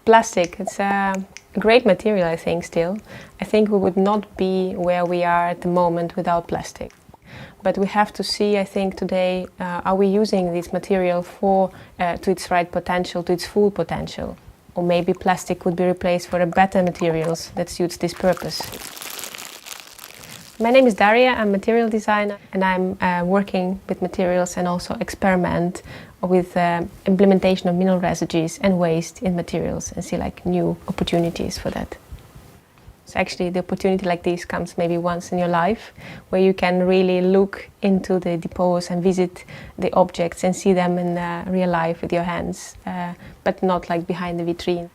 Plastic, it's a great material, I think, still. I think we would not be where we are at the moment without plastic. But we have to see, I think, today, are we using this material to its right potential, to its full potential? Or maybe plastic could be replaced for a better materials that suits this purpose. My name is Daria, I'm a material designer, and I'm working with materials and also experiment with implementation of mineral residues and waste in materials and see like new opportunities for that. So actually the opportunity like this comes maybe once in your life, where you can really look into the depots and visit the objects and see them in real life with your hands, but not like behind the vitrine.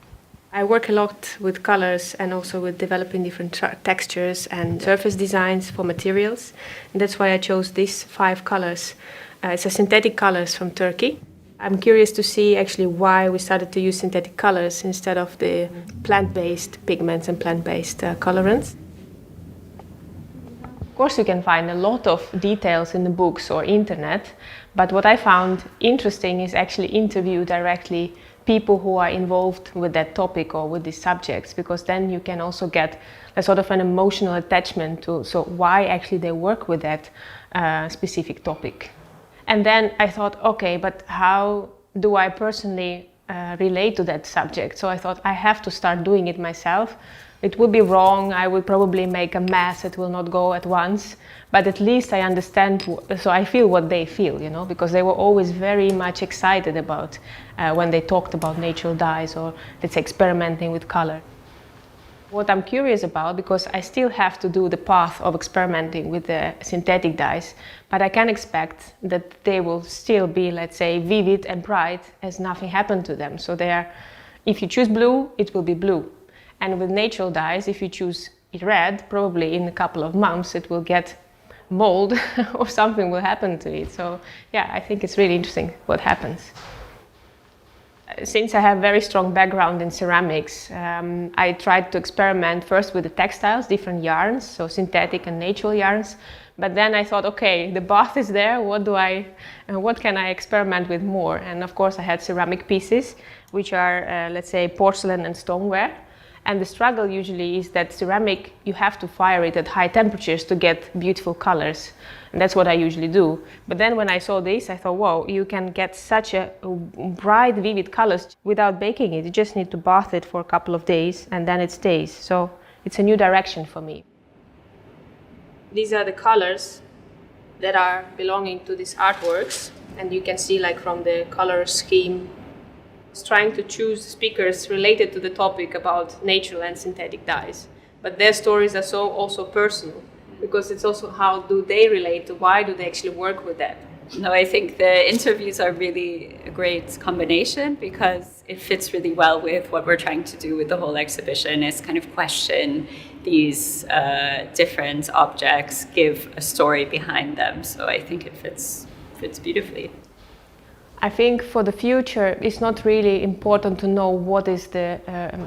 I work a lot with colors and also with developing different textures and surface designs for materials. And that's why I chose these 5 colors. It's a synthetic colors from Turkey. I'm curious to see actually why we started to use synthetic colors instead of the plant-based pigments and plant-based colorants. Of course, you can find a lot of details in the books or internet, but what I found interesting is actually interview directly people who are involved with that topic or with these subjects, because then you can also get a sort of an emotional attachment to why actually they work with that specific topic. And then I thought, okay, but how do I personally relate to that subject? So I thought I have to start doing it myself. It would be wrong, I would probably make a mess, it will not go at once, but at least I understand, so I feel what they feel, you know, because they were always very much excited about when they talked about natural dyes or, let's say, experimenting with color. What I'm curious about, because I still have to do the path of experimenting with the synthetic dyes, but I can expect that they will still be, let's say, vivid and bright as nothing happened to them. So they are, if you choose blue, it will be blue. And with natural dyes, if you choose it red, probably in a couple of months it will get mold or something will happen to it. So yeah, I think it's really interesting what happens. Since I have very strong background in ceramics, I tried to experiment first with the textiles, different yarns, so synthetic and natural yarns. But then I thought, okay, the bath is there, what can I experiment with more? And of course I had ceramic pieces, which are, let's say, porcelain and stoneware. And the struggle usually is that ceramic, you have to fire it at high temperatures to get beautiful colors. And that's what I usually do. But then when I saw this, I thought, whoa, you can get such a bright, vivid colors without baking it. You just need to bath it for a couple of days and then it stays. So it's a new direction for me. These are the colors that are belonging to these artworks. And you can see like from the color scheme, trying to choose speakers related to the topic about natural and synthetic dyes. But their stories are so also personal, because it's also how do they relate to why do they actually work with that. No, I think the interviews are really a great combination because it fits really well with what we're trying to do with the whole exhibition, is kind of question these different objects, give a story behind them. So I think it fits beautifully. I think for the future, it's not really important to know what is the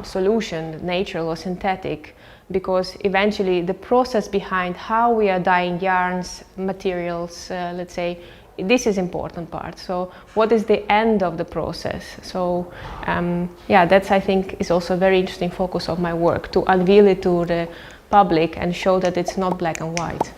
solution, natural or synthetic, because eventually the process behind how we are dyeing yarns, materials, let's say, this is important part. So what is the end of the process? So yeah, that's, I think, is also a very interesting focus of my work, to unveil it to the public and show that it's not black and white.